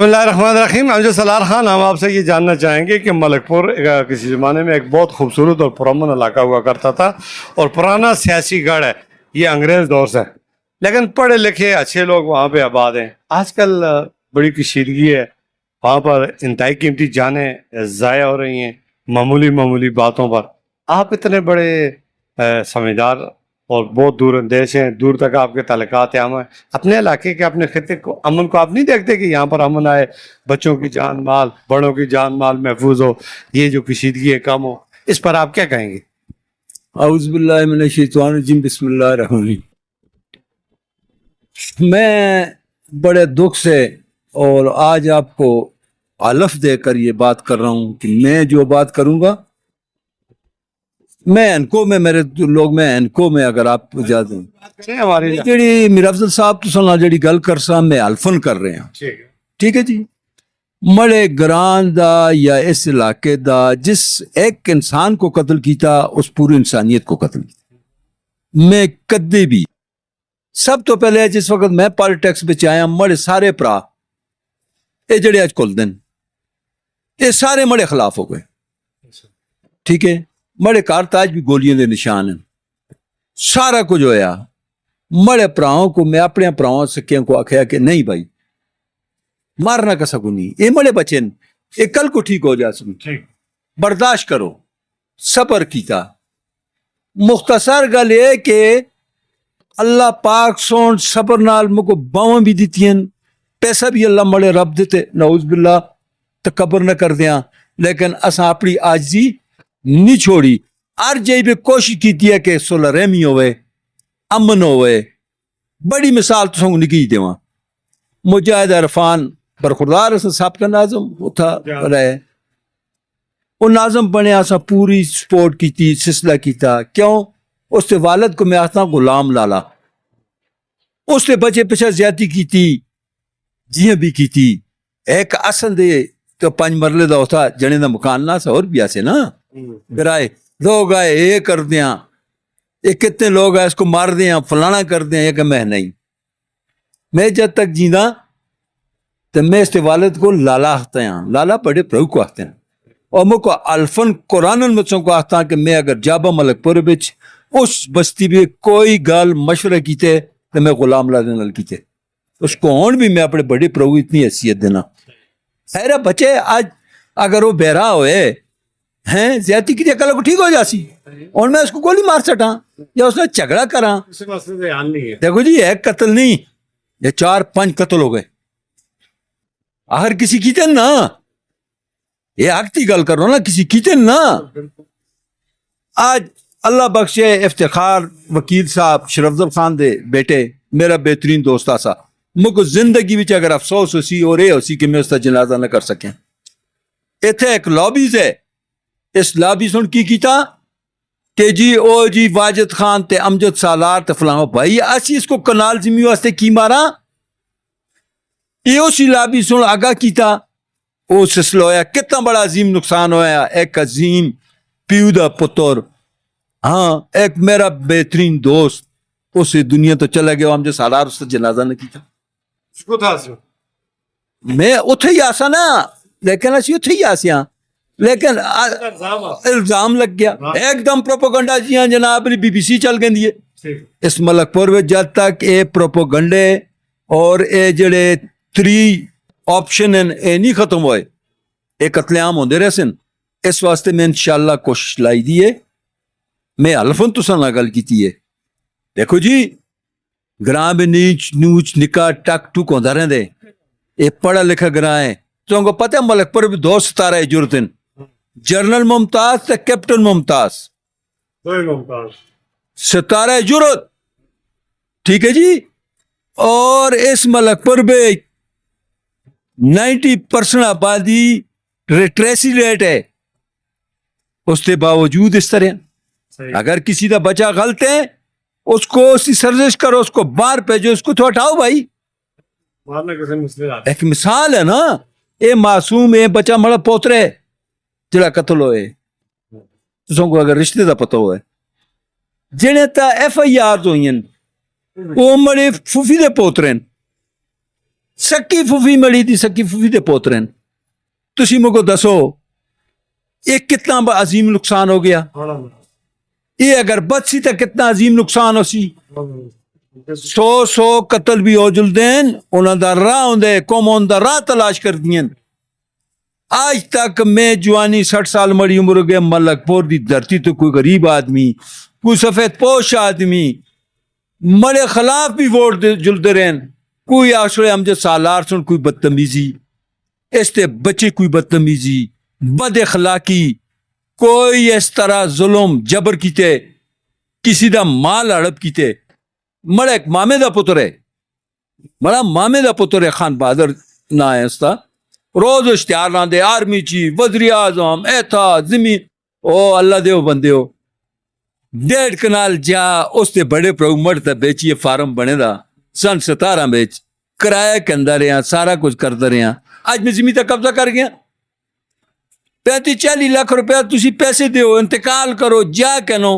اللہ الرحمن الرحیم. امجد سلار خان, ہم آپ سے یہ جاننا چاہیں گے کہ ملک پور کسی زمانے میں ایک بہت خوبصورت اور پرامن علاقہ ہوا کرتا تھا, اور پرانا سیاسی گڑھ ہے, یہ انگریز دور سے, لیکن پڑھے لکھے اچھے لوگ وہاں پہ آباد ہیں. آج کل بڑی کشیدگی ہے وہاں پر, انتہائی قیمتی جانیں ضائع ہو رہی ہیں معمولی باتوں پر. آپ اتنے بڑے سمجھدار اور بہت دور اندیش ہیں, دور تک آپ کے تعلقات ہیں, اپنے علاقے کے اپنے خطے کو امن کو آپ نہیں دیکھتے کہ یہاں پر امن آئے, بچوں کی جان مال, بڑوں کی جان مال محفوظ ہو, یہ جو کشیدگی ہے کم ہو, اس پر آپ کیا کہیں گے؟ اعوذ باللہ من الشیطان الرجیم, بسم اللہ الرحمن الرحیم. میں بڑے دکھ سے اور آج آپ کو علف دے کر یہ بات کر رہا ہوں کہ میں جو بات کروں گا, میں انکو میں میرے لوگ میں انکو میں اگر آپ اجازت دیں ہماری جڑی میر افضل صاحب تو سنا جڑی گل کر سا میں الفن کر رہے ہیں, ٹھیک ہے جی. مڑے گران دا یا اس علاقے دا جس ایک انسان کو قتل کیتا اس پوری انسانیت کو قتل کیتا. میں کدے بھی سب تو پہلے جس وقت میں پالیٹکس بچ آیا, مڑے سارے پرا اے جڑے اج کل دن یہ سارے مڑے خلاف ہو گئے, ٹھیک ہے. مڑے کار تاج بھی گولیاں دے نشان ہیں, سارا کچھ ہویا. مڑے پراؤں کو میں اپنے پراؤں سکیاں کو آخیا کہ نہیں بھائی مارنا کا سکو نہیں, یہ مڑے بچے یہ کل کو ٹھیک ہو جا سکو, برداشت کرو, صبر کیتا. مختصر گل یہ کہ اللہ پاک سون صبر نال مکو باواں بھی دیتی ہیں, پیسہ بھی اللہ مڑے رب دیتے, نعوذ باللہ تکبر نہ کر دیاں, لیکن اساں اپنی عاجزی نہیں چھوڑی. ہر جی بھی کوشش کیتی ہے کہ صلح رحمی ہوئے, امن ہوئے. بڑی مثال تو سنگ نکی دیواں, مجاہد عرفان برخوردار اسا صاحب کا ناظم وہ تھا رہے, وہ ناظم بنے اسا پوری سپورٹ کیتی, سلسلہ کیتا. کیوں؟ اس کے والد کو میں آتا غلام لالا, اس نے بچے پیچھے زیادتی کیتی, جیاں بھی کیتی. ایک اصل دے تو 5 مرلے دا ہوتا جنے دا مکان نہ سا, اور بھی آسے نا برائے لوگ آئے یہ کر دیاں, یہ کتنے لوگ آئے اس کو مار دیاں, فلانا کر دیاں. یہ کہ میں نہیں, میں جب تک جیندہ تو میں اس کے والد کو لالا آختا ہیں, لالا بڑے پرو کو آختے ہیں, اور مجھ کو الفن قرآن المچوں کو آختا کہ میں اگر جابا ملک پور بچ اس بستی بھی کوئی گال مشورہ کیتے تو میں غلام لا دینا کیتے, اس کو ہون بھی میں اپنے بڑے پرو اتنی حیثیت دینا. خیر بچے آج اگر وہ بہرا ہوئے ہیں زیادتی کی کل کو ٹھیک ہو جاسی, اور میں اس کو گولی مار سٹاں یا اس نے جھگڑا کراں. دیکھو جی ایک قتل نہیں, یہ 4-5 قتل ہو گئے. آخر کسی کیتے نا, یہ حق کی گل کرو نا, کسی کیتے نا. آج اللہ بخشے افتخار وکیل صاحب شرف افضل خان دے بیٹے میرا بہترین دوست آسا, مجھ کو زندگی بچ اگر افسوس ہو سی اور یہ ہو سی کہ میں اس کا جنازہ نہ کر سکیں. ایتھے ایک لابیز ہے, اس لابی سن کی کیتا کہ جی او جی واجد خان تے امجد سالار تے فلاں, بھائی اسی اس کو کنال زمین واسطے کی مارا. یہ اسی لابی سن آگاہ کیتا, وہ سلسلہ ہویا, کتنا بڑا عظیم نقصان ہویا. ایک عظیم پیو دا پتر, ہاں ایک میرا بہترین دوست, اس دنیا تو چلا گیا, امجد سالار اس کا جنازہ نہ کیتا. میں اتھے ہی آسا نا, لیکن اسی اتھے ہی آسیاں, لیکن الزام لگ گیا ایک دم پروپوگنڈا جیاں جناب بی بی سی چل گئی دیئے. اس ملک پور میں جد تک اے پروپوگنڈے اور اے جڑے 3 آپشن ہیں اے نہیں ختم ہوئے, اے قتل عام ہوندے رہے سن. اس واسطے میں انشاءاللہ کوشش لائی دیئے, میں الفن تو سنا گل کی ہے. دیکھو جی گراں میں نیچ نوچ نکا ٹک ٹک ہوندہ رہن دے, اے پڑھا لکھا گراں ہے. تو ان کو پتہ ہے ملک پور بھی 2 ستارہ جرتن, جنرل ممتاز تے کیپٹن ممتاز, ستارہ جرت, ٹھیک ہے جی. اور اس ملک پور میں 90% آبادی ریٹریسی ریٹ ہے, اس کے باوجود اس طرح اگر کسی دا بچہ غلط ہے اس کو اسی سرزش کرو, اس کو باہر بھیجو, اس کو تو ہٹاؤ بھائی. ایک مثال ہے نا, اے معصوم اے بچہ مڑا پوترے جڑا قتل ہوئے, تسوں کو اگر رشتے دا پتہ ہوئے, جنہیں تا ایف آئی آر ہوئی ہیں وہ مڑے فوفی دے پوترے, سکی فوفی مڑی تھی, سکی فوفی دے پوترے نے. تسی مجھے دسو یہ کتنا عظیم نقصان ہو گیا. یہ اگر بچ سی تو کتنا عظیم نقصان ہو سی. 100 قتل بھی ہو جلدین, انہوں دا راہ ہوندے, قوموں دا راہ تلاش کر دیں. آج تک میں جوانی 60 سال مڑی عمر گئے ملک پور دی دھرتی تو کوئی غریب آدمی, کوئی سفید پوش آدمی مڑے خلاف بھی ووٹ جلدے رہن. کوئی آشرے امجد سالار سن کوئی بدتمیزی, اس تے بچے کوئی بدتمیزی, بد اخلاقی, کوئی اس طرح ظلم جبر کیتے, کسی دا مال ہڑپ کیتے. مڑا ایک مامے دا پتر ہے, مڑا مامے دا پتر ہے, خان بہادر نا ہے اس تا, روز اشتہار نہ دے, آرمی چیف, وزیر اعظم, ایتھا زمین, او اللہ دیو بندے ہو. 1.5 کنال جا اس تے بڑے پرو مرتا بیچیے فارم بنے دا سن 17 بیچ کرایہ کے اندر رہے ہیں, سارا کچھ کرتے رہے ہیں. آج میں زمین تک قبضہ کر گیا. 35-40 لاکھ روپیہ تسی پیسے دیو, انتقال کرو, جا کہنو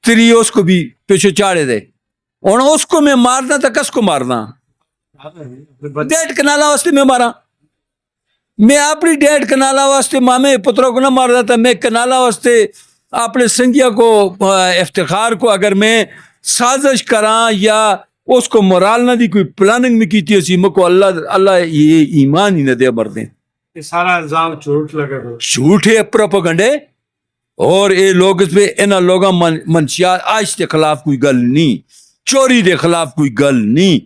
تری اس کو بھی پیچھو چاڑے دے. اور اس کو میں مارنا تھا, کس کو مارنا؟ 1.5 کنالہ واسطے میں مارا. میں اپنی 1.5 کنالہ واسطے مامے پتروں کو نہ مارتا تھا, میں کنالہ واسطے اپنے سنگیا کو افتخار کو اگر میں سازش کراں یا اس کو مرال نہ دی کوئی پلاننگ میں کی تھی اسی مکو اللہ یہ ایمان ہی نہ دے مردیں. یہ سارا الزام جھوٹ لگا, جھوٹ ہے, پروپیگنڈے. اور یہ لوگ اس پہ انہاں لوگاں منشیات آج کے خلاف کوئی گل نہیں, چوری دے خلاف کوئی گل نہیں,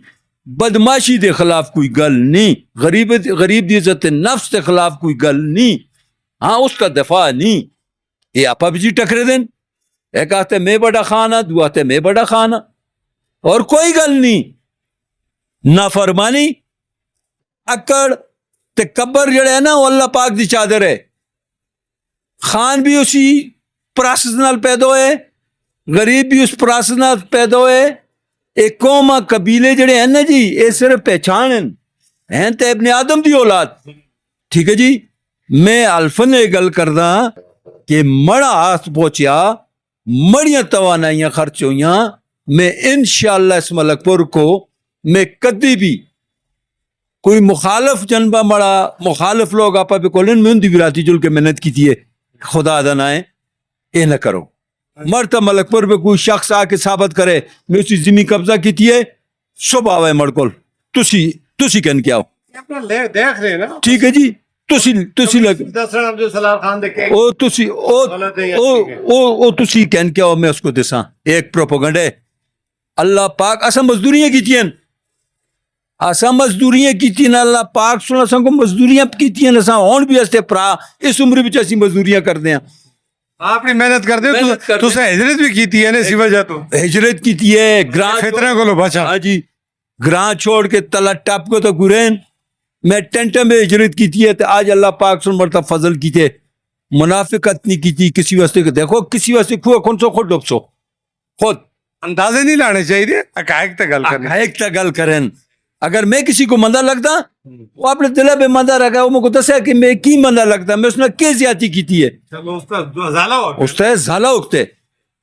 بدماشی دے خلاف کوئی گل نہیں, غریب دی عزت نفس دے خلاف کوئی گل نہیں, ہاں اس کا دفاع نہیں. یہ آپا بھی جی ٹکرے دیں, ایک آتے میں بڑا خانہ, دو آتے میں بڑا خانہ, اور کوئی گل نہیں. نافرمانی اکڑ تکبر جڑے ہے نا وہ اللہ پاک دی چادر ہے. خان بھی اسی پراسس نال پیدا ہوئے, غریب بھی اس پراسس نال پیدا ہوئے. ایک قوم قبیلے جڑے ہیں نا جی, یہ صرف پہچان ہیں تے ابن آدم دی اولاد. ٹھیک ہے جی, میں الفن یہ گل کردا کہ مڑا ہاتھ پہنچیا, مڑیاں توانائیاں خرچ ہویاں. میں انشاءاللہ اس ملک پور کو میں کدی بھی کوئی مخالف جنبہ مڑا, مخالف لوگ آپا پہ کولن میں ان دی وراتی جل کے محنت کی تھی ہے, خدا دنائے اے نہ کرو. مرتا ملک پور پہ کوئی شخص آ کے ثابت کرے میں اسی زمین قبضہ کی تھی ہے, صبح آوے مڑکول تسی کہن کیا ہو, دیکھ رہے ہیں نا. ٹھیک ہے جی, تسی لگ تسی کہن کیا ہو, میں اس کو دساں ایک پروپیگنڈا ہے. اللہ پاک اساں مزدوریاں کیتی ہیں, اساں مزدوریاں کیتی ہیں, اللہ پاک سن اساں کو مزدوریاں کیتی ہیں. اساں ہون بھی استے پرا اس عمر وچ اسی مزدوریاں کردے ہیں. آپ نے محنت کر دے تو ہجرت بھی کیتی ہے نا, اسی وجہ تو ہجرت کیتی ہے, گراں فطرہ کو لو بچا. ہاں جی, گراں چھوڑ کے تلا ٹپ کو تو گرین میں ٹینٹا میں ہجرت کیتی ہے. تو آج اللہ پاک سن مرتا فضل کیتے, منافقت نہیں کیتی کسی واسطے. دیکھو کسی واسطے کون سو خود ڈب سو, خود اندازے نہیں لانے چاہیے, حقائق تے گل کریں, حقائق تے گل کریں. اگر میں کسی کو مندہ لگتا وہ اپنے دل پہ مندہ رکھا, وہ مجھے دسیا کہ میں کی مندہ لگتا, میں اس نے کی زیادتی کیتی ہے. اس طرح زالہ اگتے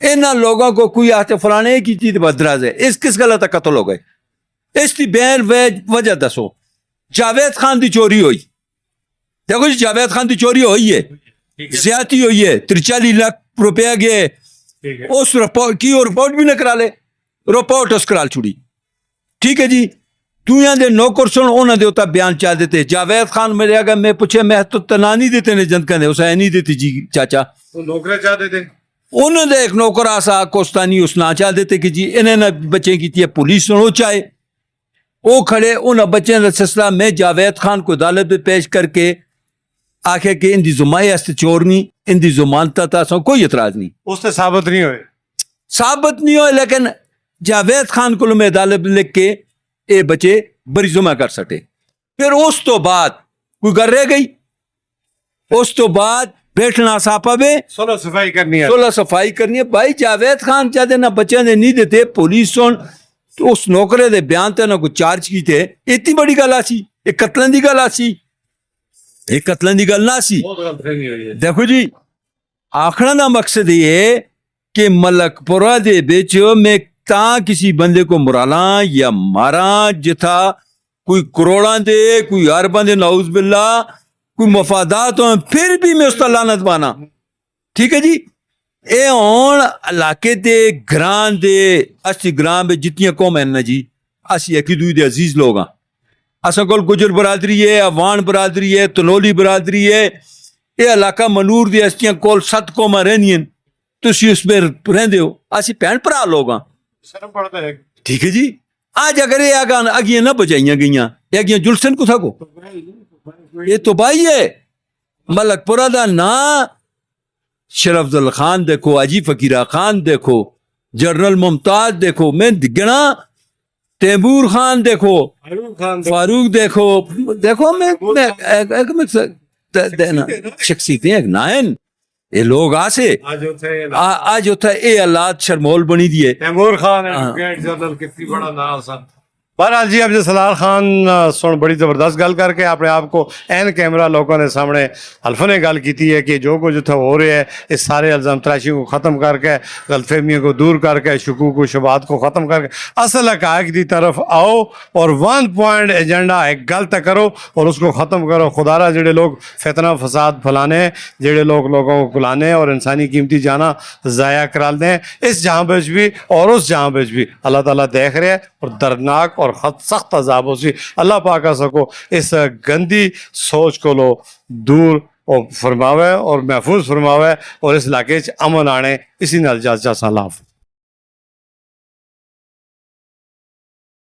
انہاں لوگوں کو کوئی آتے فلانے کی چیز بدراز ہے, اس کس غلط قتل ہو گئے, اس کی بین وجہ دسو. جاوید خان دی چوری ہوئی, دیکھو جی جاوید خان دی چوری ہوئی ہے, زیادتی ہوئی ہے, 43 لاکھ روپیہ گئے, اس رپورٹ کی رپورٹ بھی نہ کرا لے, رپورٹ اس کرال چھوڑی. ٹھیک ہے جی, دنیا دے نوکر سن انہوں نے ہوتا بیان چاہ دیتے. جاوید خان میرے اگر میں پوچھے میں تو تنا نہیں دیتے نے جنت کہنے, اسے نہیں دیتی جی چاچا, نوکرے چاہ دیتے. انہوں نے ایک نوکر آسا کوستانی اس نہ چاہ دیتے کہ جی انہیں نہ بچے کی تھی پولیس سنو چاہے وہ کھڑے ان بچے کا سلسلہ میں جاوید خان کو عدالت میں پیش کر کے آخے کہ ان دی زمائی است چور نہیں, ان دی زمانتا تھا سو کوئی اعتراض نہیں, اس سے ثابت نہیں ہوئے, ثابت نہیں ہوئے. لیکن جاوید خان کو میں عدالت میں لکھ کے اے بچے بری زمہ کر سکے. پھر اس تو بعد کوئی گھر رہ گئی, اس تو بعد بیٹھنا ساپا میں سولہ صفائی کرنی ہے, سولہ صفائی کرنی ہے. بھائی جاوید خان چاہتے نہ بچے نے نہیں دیتے, پولیس سن تو اس نوکرے دے بیان تے نہ کوئی چارج کی تھے. اتنی بڑی گل آسی, ایک قتلن دی گل آسی, ایک قتلن دی گل نہ سی. دیکھو جی آخرا دا مقصد یہ کہ ملک پورا دے بیچ میں تا کسی بندے کو مرالاں یا ماراں جتھا کوئی کروڑاں دے کوئی ارباں دے نعوذ باللہ کوئی مفادات ہوں پھر بھی میں اس کا لعنت پانا ٹھیک ہے جی اے ہون علاقے دے گران دے اسی گران میں جتنی قوم ہیں نا جی اسی ایک دوسرے دے عزیز لوگ ہیں اساں کول گجر برادری ہے افغان برادری ہے تنولی برادری ہے یہ علاقہ منور دی ہستیاں کول 7 قوماں رہنیاں تسی اس میں رہندے ہو اسی بہن بھرا لوگ ہیں شرم پڑتا ہے ٹھیک ہے جی آج اگر یہ اگیاں نہ بجائیاں گئیاں یہ اگیاں جلسن کو تھا کو یہ تو بھائی ہے ملک پورہ دا نا شرف افضل خان دیکھو اجی فقیرہ خان دیکھو جنرل ممتاز دیکھو میں گنا تیمور خان دیکھو فاروق دیکھو دیکھو میں شخصیتیں ایک نائن یہ لوگ آسے آج ہوتا ہے اے حالات شرمول بنی دیے تیمور خان ایڈوکیٹ جنرل کتنی بڑا نام سا بہرحال جی اب سلار خان سن بڑی زبردست گل کر کے اپنے آپ کو این کیمرہ لوگوں نے سامنے حلف نے گل کی ہے کہ جو کچھ اتنا ہو رہے ہے اس سارے الزام تراشی کو ختم کر کے غلط فہمیوں کو دور کر کے شکوک و شبہات کو ختم کر کے اصل حقائق دی طرف آؤ اور 1 پوائنٹ ایجنڈا ایک گل تک کرو اور اس کو ختم کرو خدارہ جڑے لوگ فتنہ فساد پھلانے جڑے لوگ لوگوں کو کلانے اور انسانی قیمتی جانا ضائع کرا دیں اس جہاں بچ بھی اور اس جہاں بچ بھی اللہ تعالیٰ دیکھ رہے ہیں اور دردناک اور سخت عذابوں سے اللہ پاک سکو اس گندی سوچ کو لو دور فرماوے اور محفوظ فرماوے اور اس علاقے امن آنے اسی نال اجازت اللہ حافظ